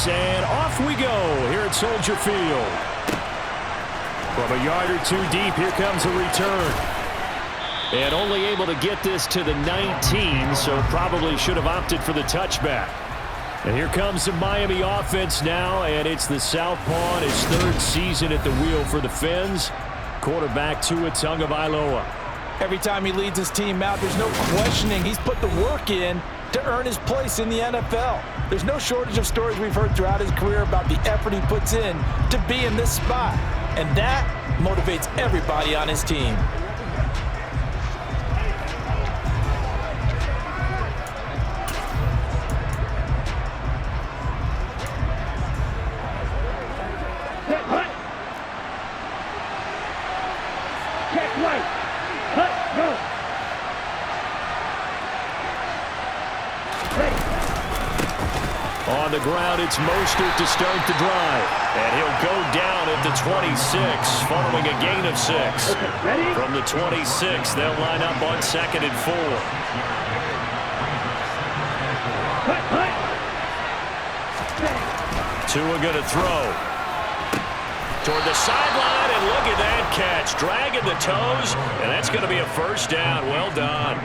is, and off we go here at Soldier Field. From a yard or two deep, here comes a return. And only able to get this to the 19, so probably should have opted for the touchback. And here comes the Miami offense now, and it's the Southpaw in his third season at the wheel for the Fins. Quarterback Tua Tagovailoa. Every time he leads his team out, there's no questioning. He's put the work in to earn his place in the NFL. There's no shortage of stories we've heard throughout his career about the effort he puts in to be in this spot. And that motivates everybody on his team. On the ground, it's Mostert to start the drive. And he'll go down at the 26, following a gain of 6. From the 26, they'll line up on 2nd and 4. Tua going to throw. Toward the sideline, and look at that catch. Dragging the toes, and that's going to be a first down. Well done.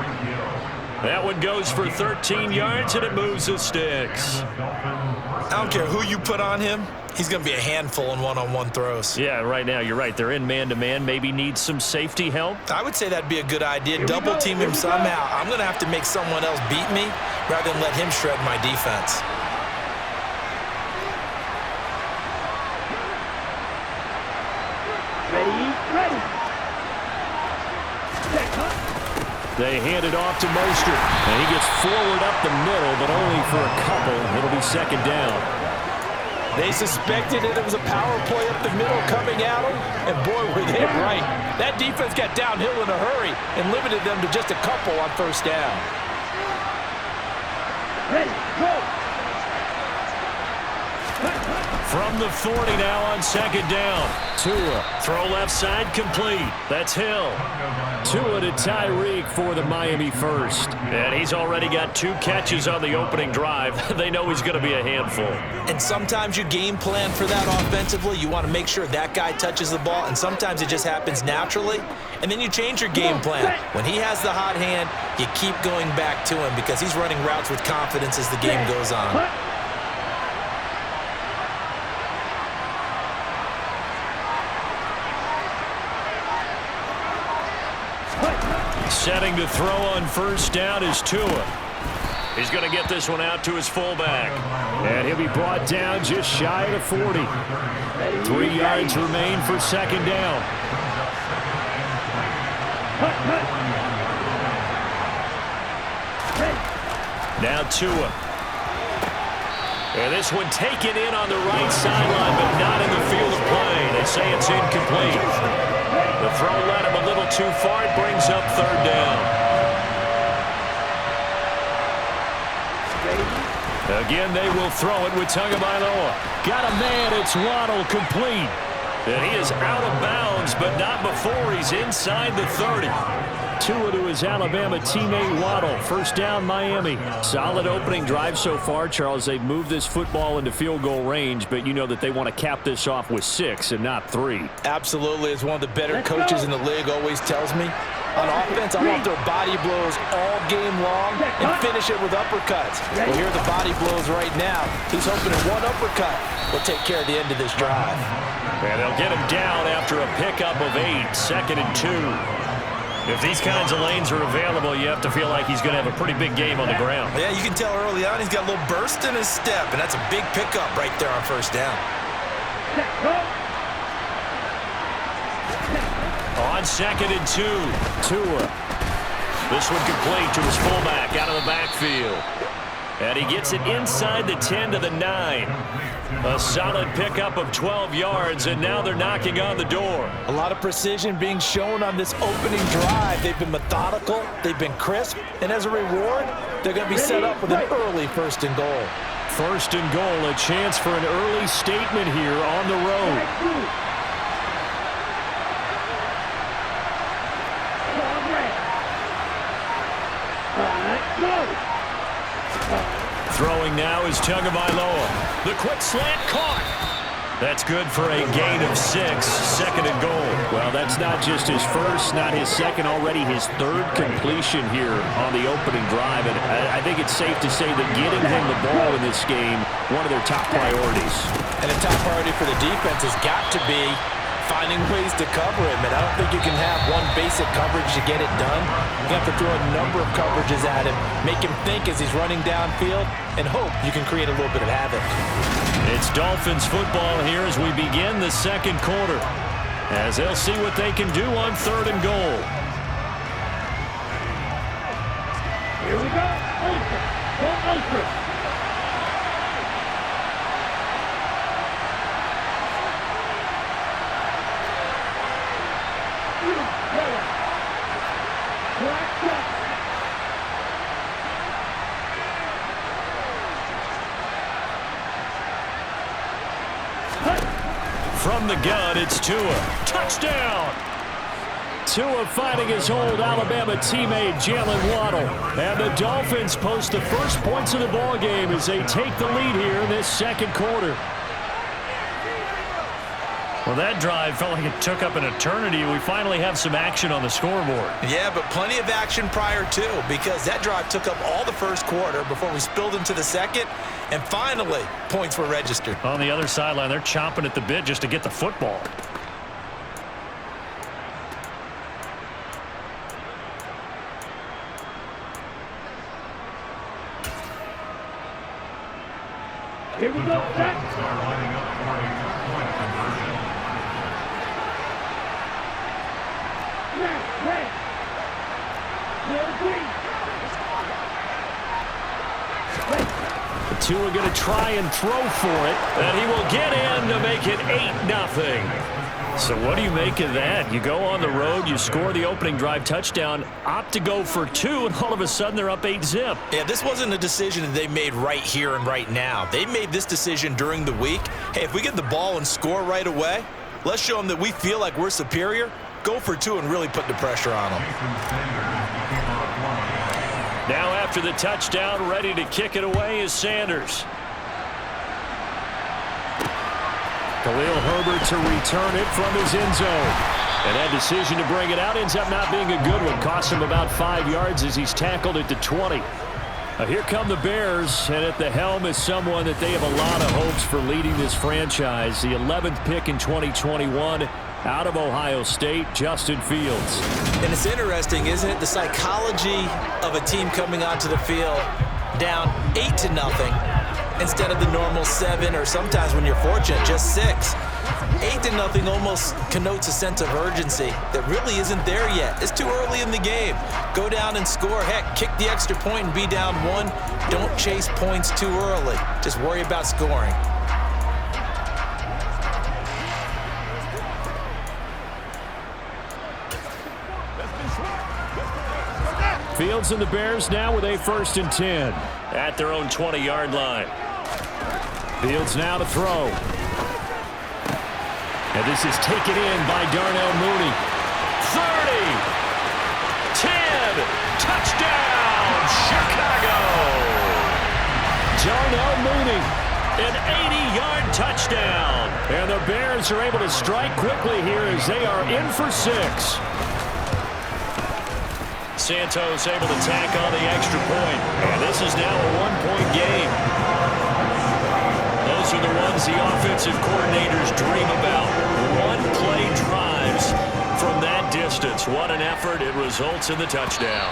That one goes for 13 yards, and it moves the sticks. I don't care who you put on him. He's going to be a handful in one-on-one throws. Yeah, right now, you're right. They're in man-to-man. Maybe needs some safety help. I would say that'd be a good idea. Double team him somehow. I'm going to have to make someone else beat me rather than let him shred my defense. They hand it off to Mostert, and he gets forward up the middle, but only for a couple. It'll be 2nd down. They suspected it was a power play up the middle coming at them, and boy, were they right. That defense got downhill in a hurry and limited them to just a couple on 1st down. Ready, go! From the 40 now on 2nd down. Tua, throw left side complete. That's Hill. Tua to Tyreek for the Miami first. And he's already got 2 catches on the opening drive. They know he's going to be a handful. And sometimes you game plan for that offensively. You want to make sure that guy touches the ball, and sometimes it just happens naturally. And then you change your game plan. When he has the hot hand, you keep going back to him because he's running routes with confidence as the game goes on. Setting to throw on 1st down is Tua. He's going to get this one out to his fullback. And he'll be brought down just shy of the 40. 3 yards remain for 2nd down. Now Tua. And this one taken in on the right sideline, but not in the field of play. They say it's incomplete. The throw led him a little too far. It brings up 3rd down. Again, they will throw it with Tagovailoa. Got a man. It's Waddle, complete. And he is out of bounds, but not before he's inside the 30. Tua to his Alabama teammate Waddle. 1st down, Miami. Solid opening drive so far, Charles. They've moved this football into field goal range, but you know that they want to cap this off with 6 and not 3. Absolutely. As one of the better coaches in the league always tells me, on offense, I want their body blows all game long and finish it with uppercuts. Well, here are the body blows right now. He's hoping that one uppercut will take care of the end of this drive. And they'll get him down after a pickup of 8, 2nd and 2. If these kinds of lanes are available, you have to feel like he's going to have a pretty big game on the ground. Yeah, you can tell early on he's got a little burst in his step, and that's a big pickup right there on 1st down. On 2nd and 2, Tua. This one complete to his fullback out of the backfield. And he gets it inside the 10 to the 9. A solid pickup of 12 yards, and now they're knocking on the door. A lot of precision being shown on this opening drive. They've been methodical, they've been crisp, and as a reward, they're going to be set up with an early 1st and goal. 1st and goal, a chance for an early statement here on the road. Throwing now is Tagovailoa. The quick slant caught. That's good for a gain of 6, 2nd and goal. Well, that's not just his first, not his second, already his 3rd completion here on the opening drive. And I think it's safe to say that getting him the ball in this game, one of their top priorities. And the top priority for the defense has got to be finding ways to cover him. And I don't think you can have one basic coverage to get it done. You have to throw a number of coverages at him, make him think as he's running downfield, and hope you can create a little bit of havoc. It's Dolphins football here as we begin the 2nd quarter, as they'll see what they can do on 3rd and goal. Here we go. Ultra. From the gun, it's Tua. Touchdown! Tua finding his old Alabama teammate Jalen Waddle. And the Dolphins post the first points of the ball game as they take the lead here in this 2nd quarter. Well, that drive felt like it took up an eternity. We finally have some action on the scoreboard. Yeah, but plenty of action prior to, because that drive took up all the 1st quarter before we spilled into the 2nd, and finally, points were registered. On the other sideline, they're chomping at the bit just to get the football. Here we go. Tua going to try and throw for it, and he will get in to make it 8-0. So what do you make of that? You go on the road, you score the opening drive touchdown, opt to go for 2, and all of a sudden they're up 8-zip. Yeah, this wasn't a decision that they made right here and right now. They made this decision during the week. Hey, if we get the ball and score right away, let's show them that we feel like we're superior. Go for 2 and really put the pressure on them. Now after the touchdown, ready to kick it away is Sanders. Khalil Herbert to return it from his end zone. And that decision to bring it out ends up not being a good one. Costs him about 5 yards as he's tackled at the 20. Here come the Bears, and at the helm is someone that they have a lot of hopes for leading this franchise. The 11th pick in 2021 out of Ohio State, Justin Fields. And it's interesting, isn't it? The psychology of a team coming onto the field down 8-0 instead of the normal 7, or sometimes when you're fortunate, just 6. 8-0 almost connotes a sense of urgency that really isn't there yet. It's too early in the game. Go down and score. Heck, kick the extra point and be down 1. Don't chase points too early. Just worry about scoring. Fields and the Bears now with a 1st and 10 at their own 20-yard line. Fields now to throw. And this is taken in by Darnell Mooney. 30, 10, touchdown, Chicago! Darnell Mooney, an 80-yard touchdown. And the Bears are able to strike quickly here as they are in for 6. Santos able to tack on the extra point. And this is now a 1-point game. Those are the ones the offensive coordinators dream about. One-play drives from that distance. What an effort. It results in the touchdown.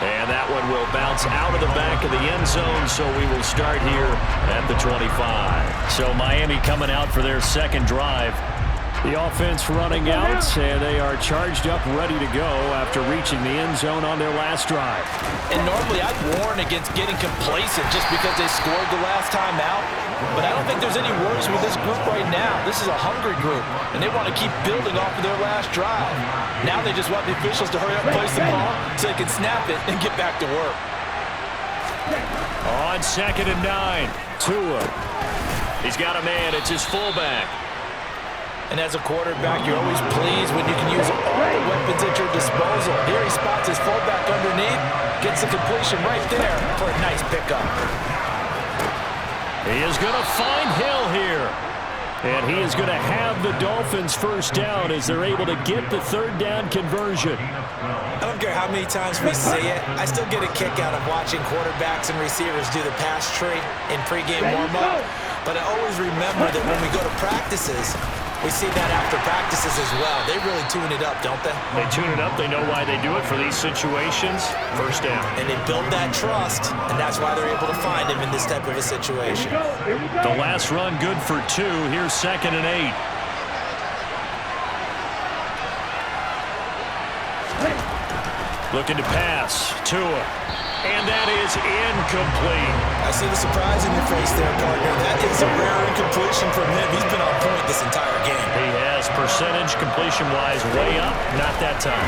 And that one will bounce out of the back of the end zone, so we will start here at the 25. So Miami coming out for their 2nd drive. The offense running out, and they are charged up, ready to go after reaching the end zone on their last drive. And normally I'd warn against getting complacent just because they scored the last time out. But I don't think there's any worries with this group right now. This is a hungry group, and they want to keep building off of their last drive. Now they just want the officials to hurry up and place the ball so they can snap it and get back to work. On 2nd and 9, Tua. He's got a man. It's his fullback. And as a quarterback, you're always pleased when you can use all the weapons at your disposal. Here he spots his fullback underneath, gets the completion right there for a nice pickup. He is going to find Hill here. And he is going to have the Dolphins first down as they're able to get the third down conversion. I don't care how many times we see it. I still get a kick out of watching quarterbacks and receivers do the pass tree in pregame warm-up. But I always remember that when we go to practices, we see that after practices as well. They really tune it up, don't they? They tune it up. They know why they do it for these situations. First down. And they build that trust, and that's why they're able to find him in this type of a situation. The last run good for 2. Here's 2nd and 8. Looking to pass. Tua. And that is incomplete. I see the surprise in your face there, partner. That is a rare incompletion from him. He's been on point this entire game. He has percentage completion-wise way up. Not that time.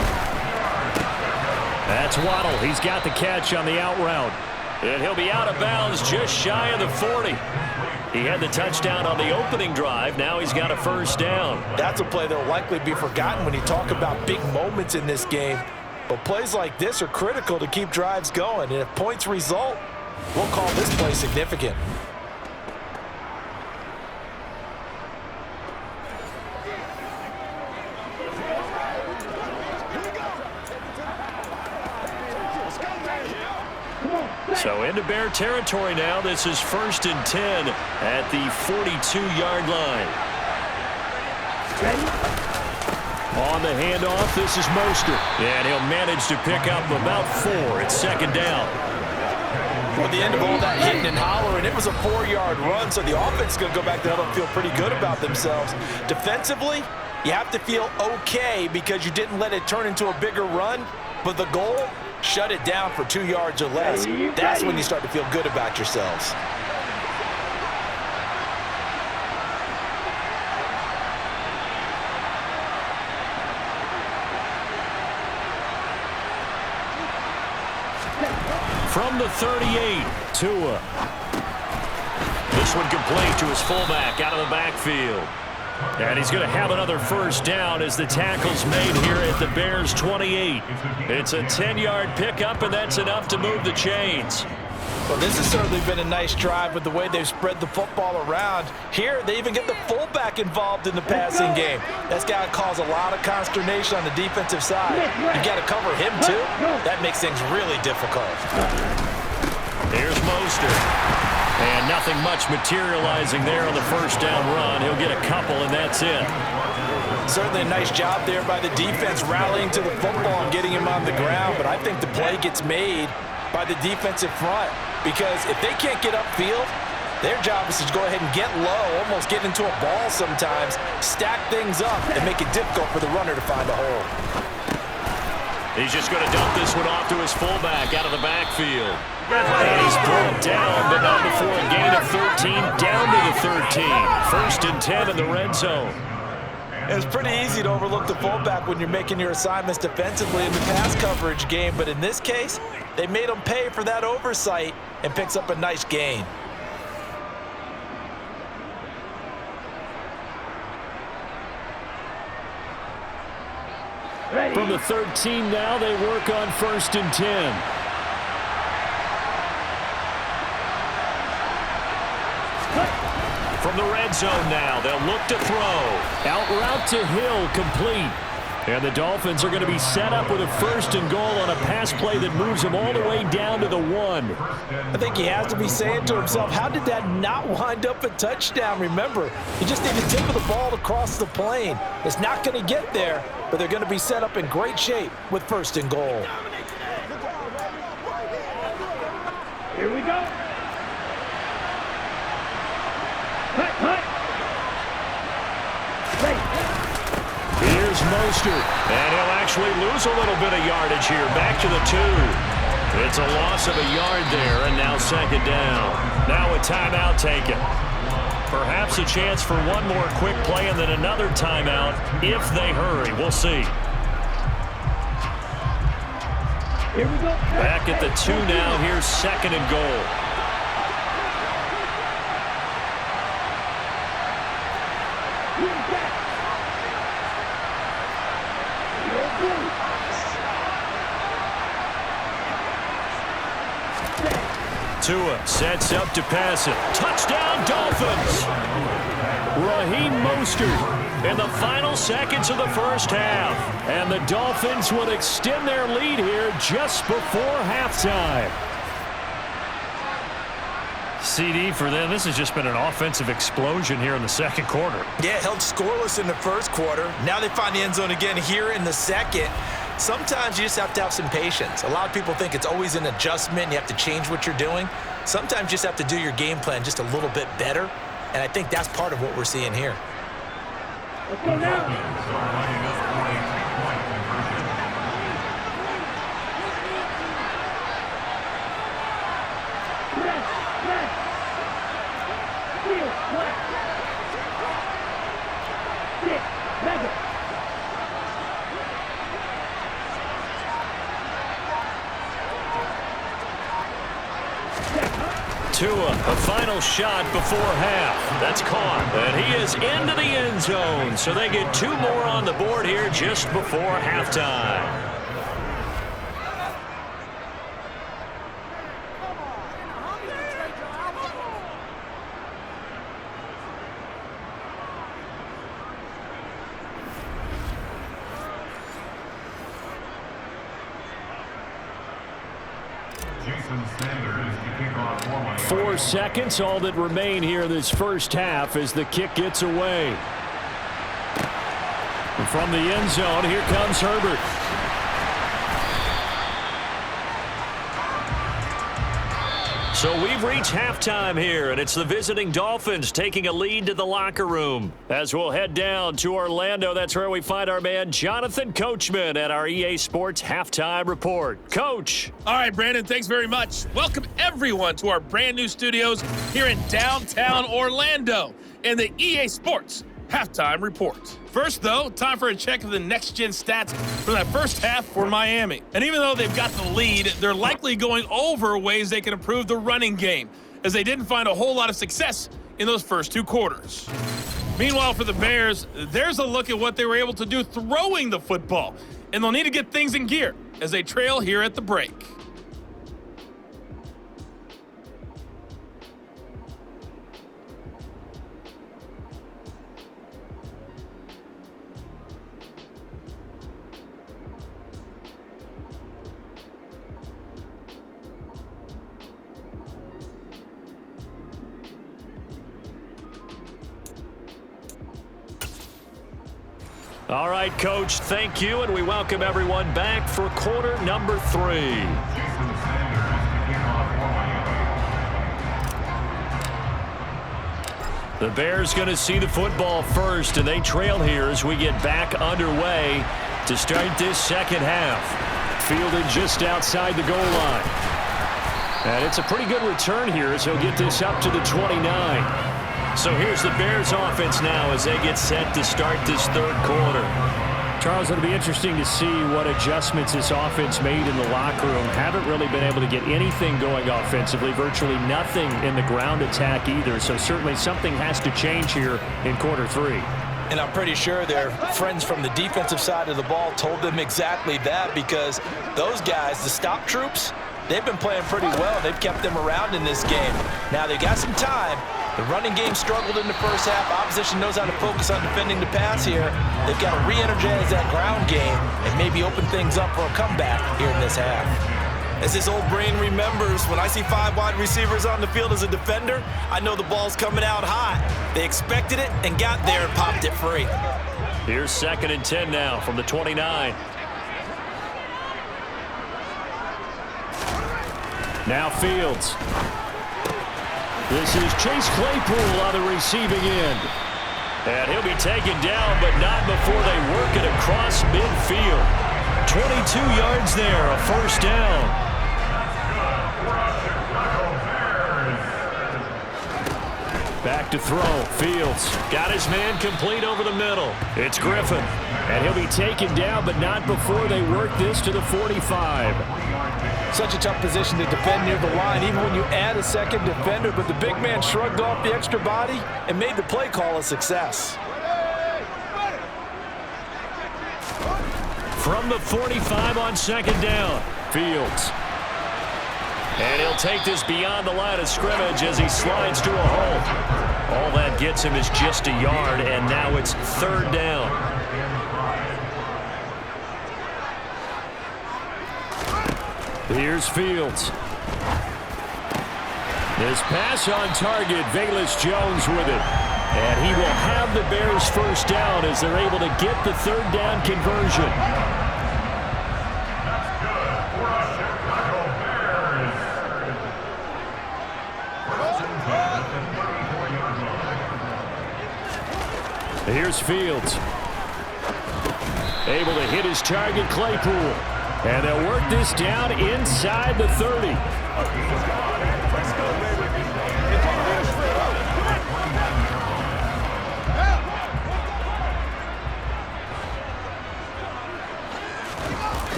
That's Waddle. He's got the catch on the out route. And he'll be out of bounds just shy of the 40. He had the touchdown on the opening drive. Now he's got a first down. That's a play that will likely be forgotten when you talk about big moments in this game. But plays like this are critical to keep drives going. And if points result, we'll call this play significant. So into Bear territory now. This is 1st and 10 at the 42-yard line. On the handoff, this is Mostert. And he'll manage to pick up about 4. It's 2nd down. At the end of all that hitting and hollering, it was a 4-yard run, so the offense is going to go back there and feel pretty good about themselves. Defensively, you have to feel okay because you didn't let it turn into a bigger run, but the goal, shut it down for 2 yards or less. That's when you start to feel good about yourselves. From the 38, Tua. This one complete to his fullback out of the backfield. And he's going to have another first down as the tackle's made here at the Bears' 28. It's a 10-yard pickup, and that's enough to move the chains. Well, this has certainly been a nice drive with the way they've spread the football around. Here, they even get the fullback involved in the passing game. That's got to cause a lot of consternation on the defensive side. You got to cover him, too. That makes things really difficult. Here's Mostert. And nothing much materializing there on the first down run. He'll get a couple, and that's it. Certainly a nice job there by the defense rallying to the football and getting him on the ground. But I think the play gets made by the defensive front. Because if they can't get upfield, their job is to go ahead and get low, almost get into a ball sometimes, stack things up, and make it difficult for the runner to find a hole. He's just going to dump this one off to his fullback out of the backfield. And he's brought down, but not before a gain of 13, down to the 13. 1st and 10 in the red zone. It's pretty easy to overlook the fullback when you're making your assignments defensively in the pass coverage game, but in this case, they made him pay for that oversight and picks up a nice gain. From the 13 now, they work on 1st and 10. From the red zone now, they'll look to throw. Out route to Hill, complete. And the Dolphins are going to be set up with a 1st and goal on a pass play that moves them all the way down to the 1. I think he has to be saying to himself, how did that not wind up a touchdown? Remember, you just need the tip of the ball to cross the plane. It's not going to get there, but they're going to be set up in great shape with 1st and goal. Here we go. Cut. Here's Mostert, and he'll actually lose a little bit of yardage here. Back to the 2. It's a loss of a yard there, and now 2nd down. Now a timeout taken. Perhaps a chance for one more quick play and then another timeout if they hurry. We'll see. Here we go. Back at the 2 now. Here's 2nd and goal. Tua sets up to pass it. Touchdown, Dolphins! Raheem Mostert in the final seconds of the first half. And the Dolphins will extend their lead here just before halftime. CD for them, this has just been an offensive explosion here in the second quarter. Yeah, held scoreless in the first quarter. Now they find the end zone again here in the second. Sometimes you just have to have some patience. A lot of people think it's always an adjustment. You have to change what you're doing. Sometimes you just have to do your game plan just a little bit better. And I think that's part of what we're seeing here. Let's go now. Tua, a final shot before half. That's caught. And he is into the end zone. So they get 2 more on the board here just before halftime. Four seconds, all that remain here in this first half as the kick gets away. And from the end zone, here comes Herbert. So we've reached halftime here, and it's the visiting Dolphins taking a lead to the locker room. As we'll head down to Orlando, that's where we find our man Jonathan Coachman at our EA Sports Halftime Report. Coach. All right, Brandon, thanks very much. Welcome, everyone, to our brand new studios here in downtown Orlando in the EA Sports Halftime Report. First, though, time for a check of the next-gen stats from that first half for Miami. And even though they've got the lead, they're likely going over ways they can improve the running game, as they didn't find a whole lot of success in those first 2 quarters. Meanwhile, for the Bears, there's a look at what they were able to do throwing the football, and they'll need to get things in gear as they trail here at the break. All right, Coach, thank you, and we welcome everyone back for quarter number 3. The Bears going to see the football first, and they trail here as we get back underway to start this second half. Fielded just outside the goal line. And it's a pretty good return here as he'll get this up to the 29. So here's the Bears offense now as they get set to start this third quarter. Charles, it'll be interesting to see what adjustments this offense made in the locker room. Haven't really been able to get anything going offensively, virtually nothing in the ground attack either. So certainly something has to change here in quarter 3. And I'm pretty sure their friends from the defensive side of the ball told them exactly that, because those guys, the stop troops, they've been playing pretty well. They've kept them around in this game. Now they got some time. The running game struggled in the first half. Opposition knows how to focus on defending the pass here. They've got to re-energize that ground game and maybe open things up for a comeback here in this half. As this old brain remembers, when I see 5 wide receivers on the field as a defender, I know the ball's coming out hot. They expected it and got there and popped it free. Here's 2nd and 10 now from the 29. Now Fields. This is Chase Claypool on the receiving end. And he'll be taken down, but not before they work it across midfield. 22 yards there, a first down. Back to throw. Fields got his man complete over the middle. It's Griffin. And he'll be taken down, but not before they work this to the 45. Such a tough position to defend near the line, even when you add a second defender. But the big man shrugged off the extra body and made the play call a success. From the 45 on 2nd down, Fields. And he'll take this beyond the line of scrimmage as he slides to a hole. All that gets him is just a yard, and now it's 3rd down. Here's Fields. This pass on target, Velus Jones with it. And he will have the Bears 1st down as they're able to get the 3rd down conversion. Here's Fields. Able to hit his target, Claypool. And they'll work this down inside the 30.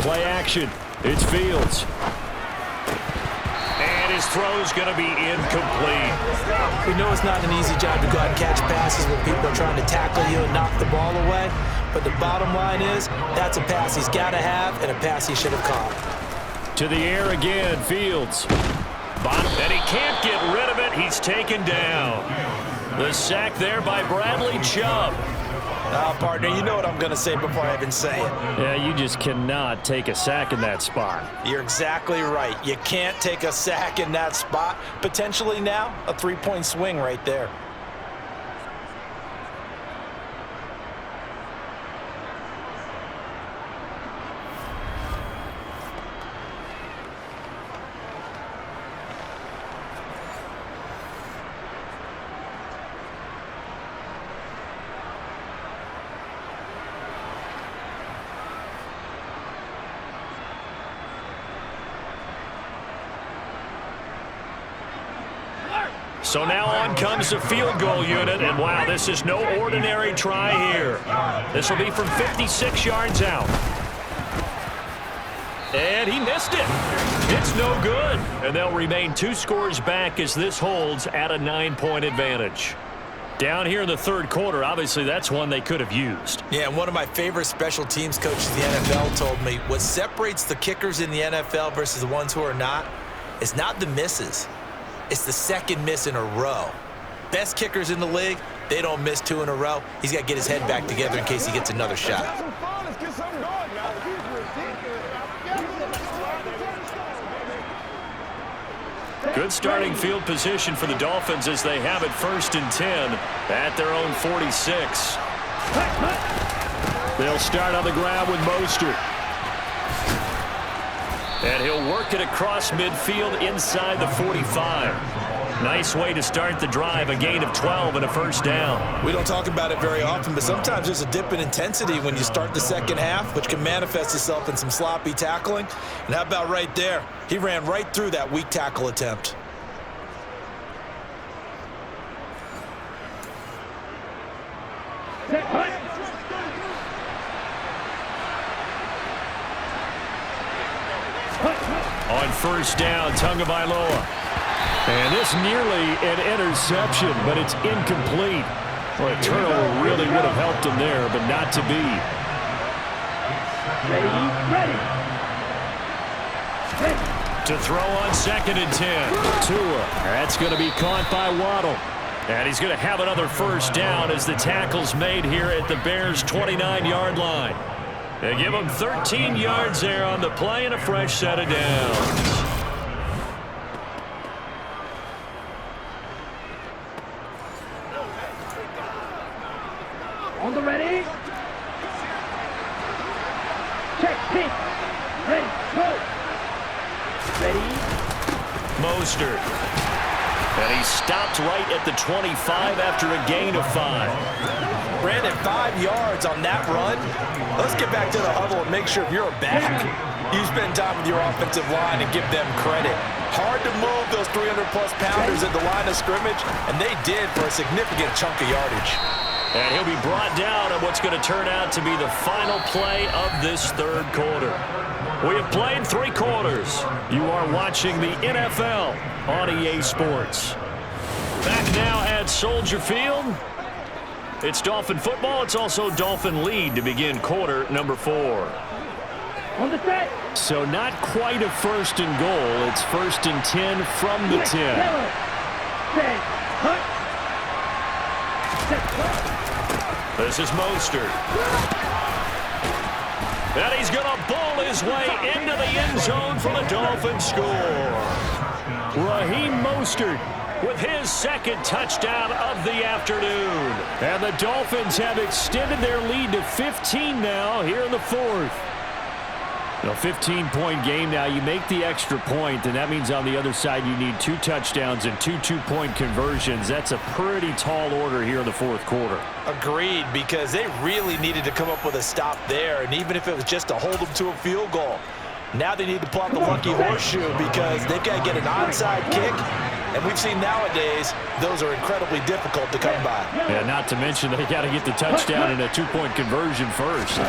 Play action. It's Fields. And his throw's going to be incomplete. We know it's not an easy job to go out and catch passes when people are trying to tackle you and knock the ball away. But the bottom line is, that's a pass he's got to have and a pass he should have caught. To the air again, Fields. And he can't get rid of it. He's taken down. The sack there by Bradley Chubb. Partner, you know what I'm going to say before I even say it. Yeah, you just cannot take a sack in that spot. You're exactly right. You can't take a sack in that spot. Potentially now, a 3-point swing right there. So now on comes the field goal unit, and wow, this is no ordinary try here. This will be from 56 yards out. And he missed it. It's no good. And they'll remain 2 scores back as this holds at a 9-point advantage. Down here in the 3rd quarter, obviously that's one they could have used. Yeah, and one of my favorite special teams coaches in the NFL told me what separates the kickers in the NFL versus the ones who are not is not the misses. It's the 2nd miss in a row. Best kickers in the league, they don't miss 2 in a row. He's got to get his head back together in case he gets another shot. Good starting field position for the Dolphins as they have it 1st and 10 at their own 46. They'll start on the ground with Mostert. And he'll work it across midfield inside the 45. Nice way to start the drive, a gain of 12 and a 1st down. We don't talk about it very often, but sometimes there's a dip in intensity when you start the 2nd half, which can manifest itself in some sloppy tackling. And how about right there? He ran right through that weak tackle attempt. On 1st down, Tagovailoa. And this nearly an interception, but it's incomplete. Well, a turnover really would have helped him there, but not to be. Ready. To throw on 2nd and 10. Tua. That's going to be caught by Waddle. And he's going to have another 1st down as the tackle's made here at the Bears' 29-yard line. They give him 13 yards there on the play and a fresh set of downs. On the ready. Check, pick. Ready, go. Ready. Mostert. And he stopped right at the 25 after a gain of 5. Brandon, 5 yards on that run. Let's get back to the huddle and make sure if you're a back, you spend time with your offensive line and give them credit. Hard to move those 300-plus pounders at the line of scrimmage, and they did for a significant chunk of yardage. And he'll be brought down on what's going to turn out to be the final play of this 3rd quarter. We have played 3 quarters. You are watching the NFL on EA Sports. Back now at Soldier Field. It's Dolphin football. It's also Dolphin lead to begin quarter number 4. On the set. So not quite a first and goal. It's 1st and 10 from the 10. Taylor. Set. Cut. Set. Cut. This is Mostert. And he's going to bull his way into the end zone for the Dolphins score. Raheem Mostert with his second touchdown of the afternoon. And the Dolphins have extended their lead to 15 now here in the 4th. A 15-point game now. You make the extra point, and that means on the other side you need 2 touchdowns and 2 two-point conversions. That's a pretty tall order here in the 4th quarter. Agreed, because they really needed to come up with a stop there, and even if it was just to hold them to a field goal. Now they need to pull out the lucky horseshoe because they've got to get an onside kick, and we've seen nowadays those are incredibly difficult to come by. Yeah, not to mention they got to get the touchdown and a 2-point conversion first.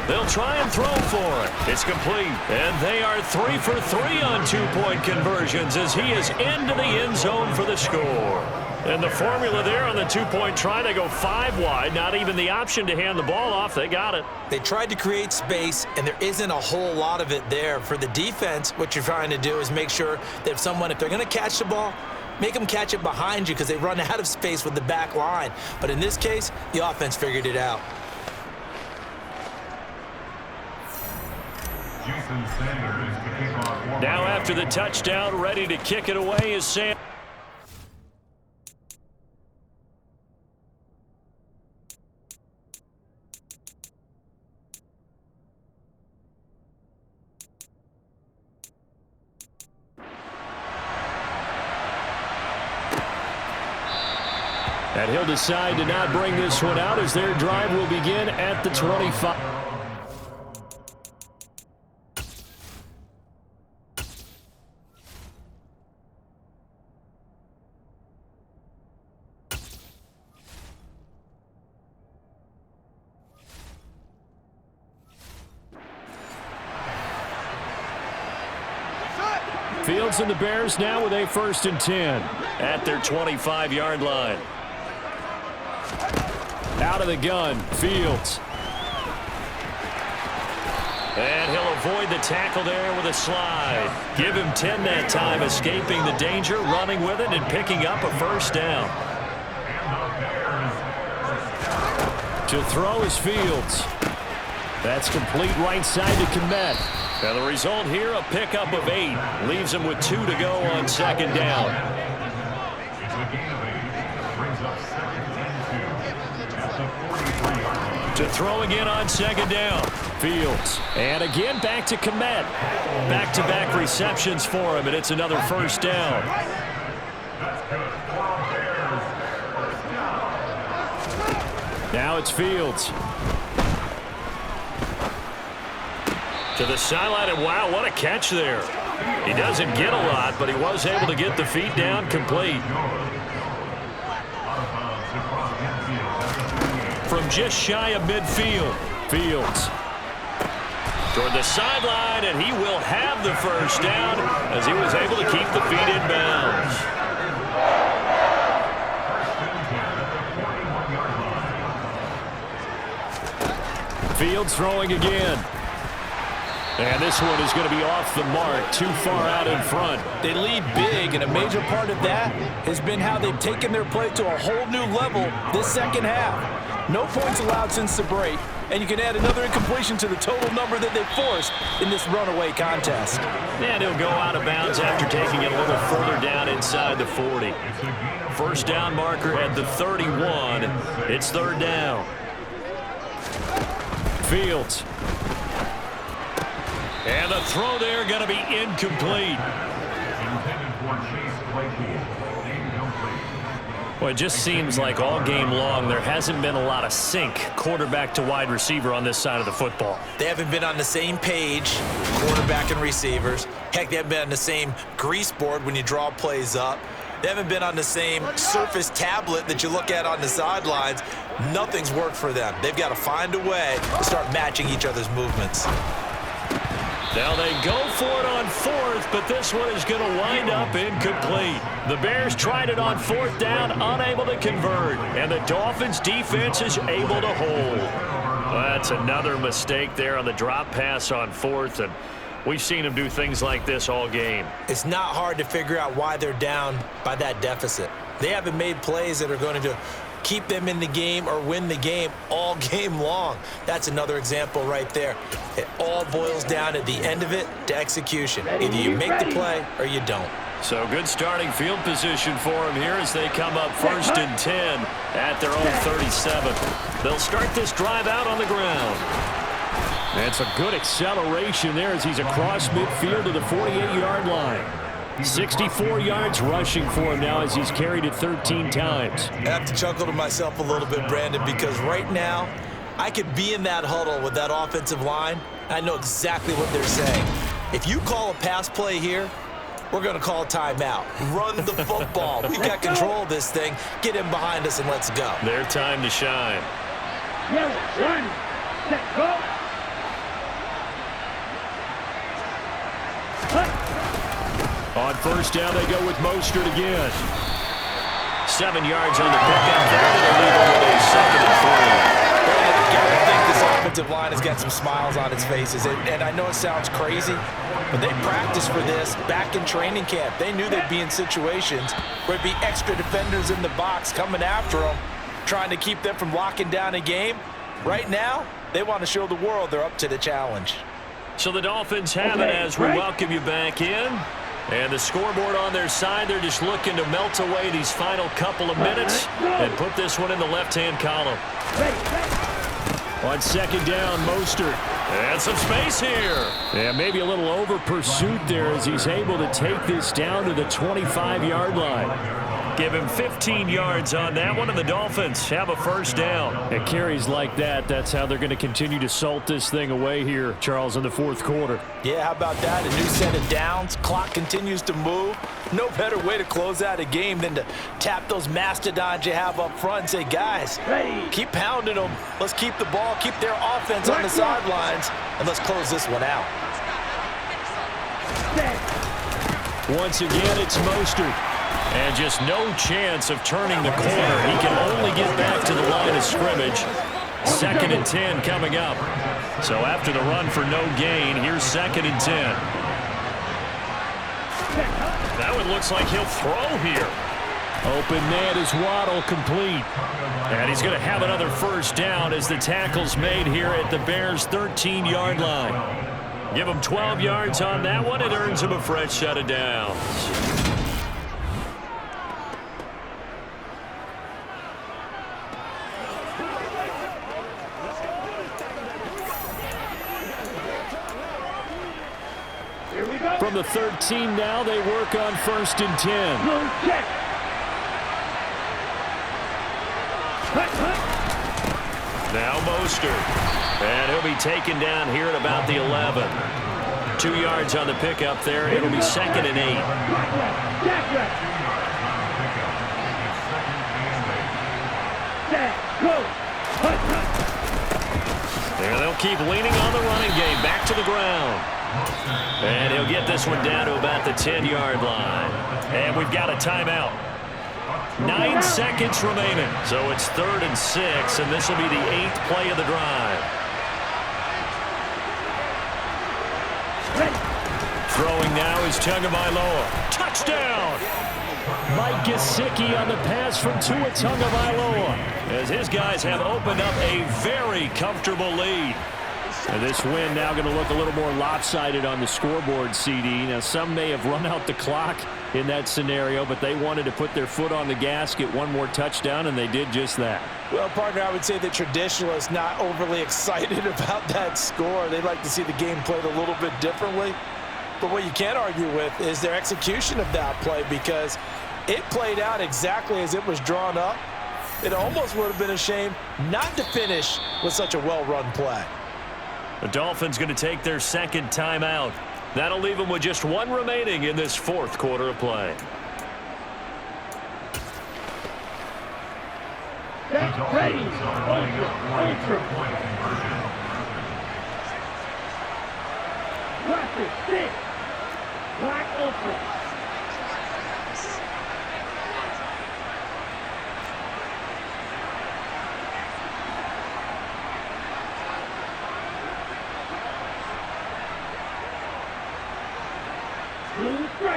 They'll try and throw for it. It's complete. And they are 3 for 3 on 2-point conversions as he is into the end zone for the score. And the formula there on the 2-point try to go 5 wide. Not even the option to hand the ball off. They got it. They tried to create space, and there isn't a whole lot of it there. For the defense, what you're trying to do is make sure that if they're going to catch the ball, make them catch it behind you because they run out of space with the back line. But in this case, the offense figured it out. Now after the touchdown, ready to kick it away is Sam. And he'll decide to not bring this one out as their drive will begin at the 25. Fields and the Bears now with a 1st and 10 at their 25-yard line. Out of the gun, Fields. And he'll avoid the tackle there with a slide. Give him 10 that time, escaping the danger, running with it, and picking up a 1st down. To throw is Fields. That's complete right side to Kmet. And the result here, a pickup of 8. Leaves him with 2 to go on 2nd down. To throw again on 2nd down. Fields. And again back to Kmet. Back-to-back receptions for him, and it's another 1st down. Now it's Fields. To the sideline, and wow, what a catch there. He doesn't get a lot, but he was able to get the feet down complete. From just shy of midfield, Fields. Toward the sideline, and he will have the 1st down as he was able to keep the feet in bounds. Fields throwing again. And this one is going to be off the mark, too far out in front. They lead big, and a major part of that has been how they've taken their play to a whole new level this 2nd half. No points allowed since the break, and you can add another incompletion to the total number that they forced in this runaway contest. And he'll go out of bounds after taking it a little further down inside the 40. 1st down marker at the 31. It's 3rd down. Fields. And the throw there going to be incomplete. Well, it just seems like all game long there hasn't been a lot of sync quarterback to wide receiver on this side of the football. They haven't been on the same page, quarterback and receivers. Heck, they haven't been on the same grease board when you draw plays up. They haven't been on the same Surface tablet that you look at on the sidelines. Nothing's worked for them. They've got to find a way to start matching each other's movements. Now they go for it on 4th, but this one is going to wind up incomplete. The Bears tried it on 4th down, unable to convert, and the Dolphins defense is able to hold. Well, that's another mistake there on the drop pass on fourth, and we've seen him do things like this all game. It's not hard to figure out why they're down by that deficit. They haven't made plays that are going to keep them in the game or win the game all game long. That's another example right there. It all boils down at the end of it to execution. Either you make the play or you don't. So good starting field position for him here as they come up 1st and 10 at their own 37. They'll start this drive out on the ground. That's a good acceleration there as he's across midfield to the 48-yard line. 64 yards rushing for him now as he's carried it 13 times. I have to chuckle to myself a little bit, Brandon, because right now I could be in that huddle with that offensive line. I know exactly what they're saying. If you call a pass play here, we're going to call a timeout. Run the football. We've got control of this thing. Get him behind us and let's go. Their time to shine. Yellow, 1, set, go. On first down, they go with Mostert again. 7 yards on the pickup there. They'll leave him with a 2nd and 3. I think this offensive line has got some smiles on its faces. And I know it sounds crazy, but they practiced for this back in training camp. They knew they'd be in situations where there'd be extra defenders in the box coming after them, trying to keep them from locking down a game. Right now, they want to show the world they're up to the challenge. So the Dolphins have it as we welcome you back in. And the scoreboard on their side, they're just looking to melt away these final couple of minutes and put this one in the left-hand column. On 2nd down, Mostert. And some space here. And maybe a little over pursuit there as he's able to take this down to the 25-yard line. Give him 15 yards on that one, and the Dolphins have a 1st down. It carries like that. That's how they're going to continue to salt this thing away here, Charles, in the 4th quarter. Yeah, how about that? A new set of downs. Clock continues to move. No better way to close out a game than to tap those mastodons you have up front and say, guys, keep pounding them. Let's keep the ball, keep their offense on the sidelines, and let's close this one out. Once again, it's Mostert. And just no chance of turning the corner. He can only get back to the line of scrimmage. 2nd and 10 coming up. So after the run for no gain, here's 2nd and 10. That one looks like he'll throw here. Open man is Waddle, complete. And he's going to have another 1st down as the tackle's made here at the Bears' 13-yard line. Give him 12 yards on that one. It earns him a fresh set of downs. From the 13 now, they work on 1st and 10. Now Mostert. And he'll be taken down here at about the 11. 2 yards on the pickup there. It'll be 2nd and 8. There they'll keep leaning on the running game. Back to the ground. And he'll get this one down to about the 10-yard line. And we've got a timeout. 9 seconds remaining. So it's 3rd and 6, and this will be the 8th play of the drive. Throwing now is Tagovailoa. Touchdown! Mike Gesicki on the pass from Tua Tagovailoa, as his guys have opened up a very comfortable lead. And this win now going to look a little more lopsided on the scoreboard, CD. Now, some may have run out the clock in that scenario, but they wanted to put their foot on the gas, get one more touchdown, and they did just that. Well, partner, I would say the traditionalists not overly excited about that score. They'd like to see the game played a little bit differently. But what you can't argue with is their execution of that play, because it played out exactly as it was drawn up. It almost would have been a shame not to finish with such a well-run play. The Dolphins going to take their 2nd timeout. That'll leave them with just 1 remaining in this 4th quarter of play. That's ready. Ultra. Classic 6. Black Ultra.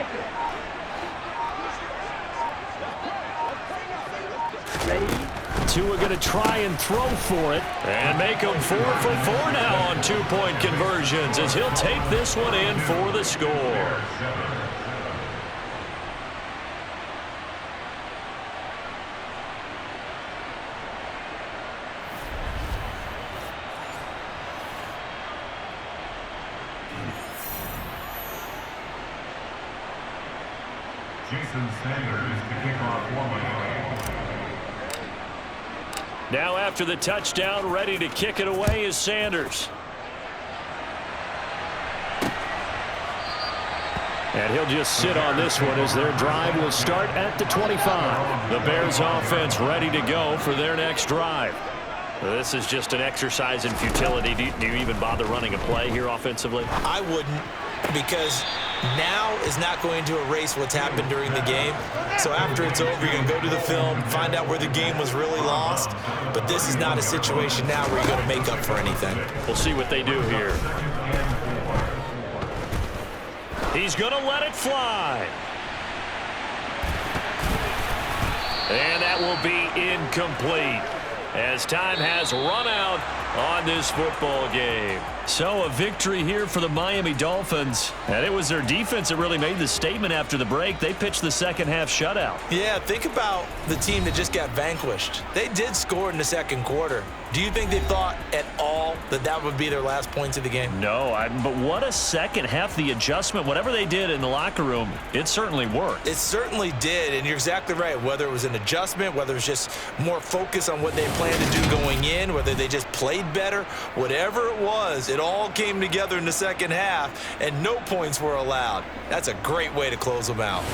open. Ready? Tua going to try and throw for it and make them 4 for 4 now on two-point conversions as he'll take this one in for the score. Jason Sanders to kick off one. Now after the touchdown, ready to kick it away is Sanders. And he'll just sit on this one as their drive will start at the 25. The Bears offense ready to go for their next drive. This is just an exercise in futility. Do you even bother running a play here offensively? I wouldn't, because now is not going to erase what's happened during the game. So after it's over, you're going to go to the film, find out where the game was really lost. But this is not a situation now where you're going to make up for anything. We'll see what they do here. He's going to let it fly. And that will be incomplete, as time has run out on this football game. So a victory here for the Miami Dolphins. And it was their defense that really made the statement after the break. They pitched the second half shutout. Yeah, think about the team that just got vanquished. They did score in the second quarter. Do you think they thought at all that that would be their last points of the game? No, but what a second half. The adjustment, whatever they did in the locker room, it certainly worked. It certainly did, and you're exactly right. Whether it was an adjustment, whether it was just more focus on what they planned to do going in, whether they just played better, whatever it was, it all came together in the second half, and no points were allowed. That's a great way to close them out.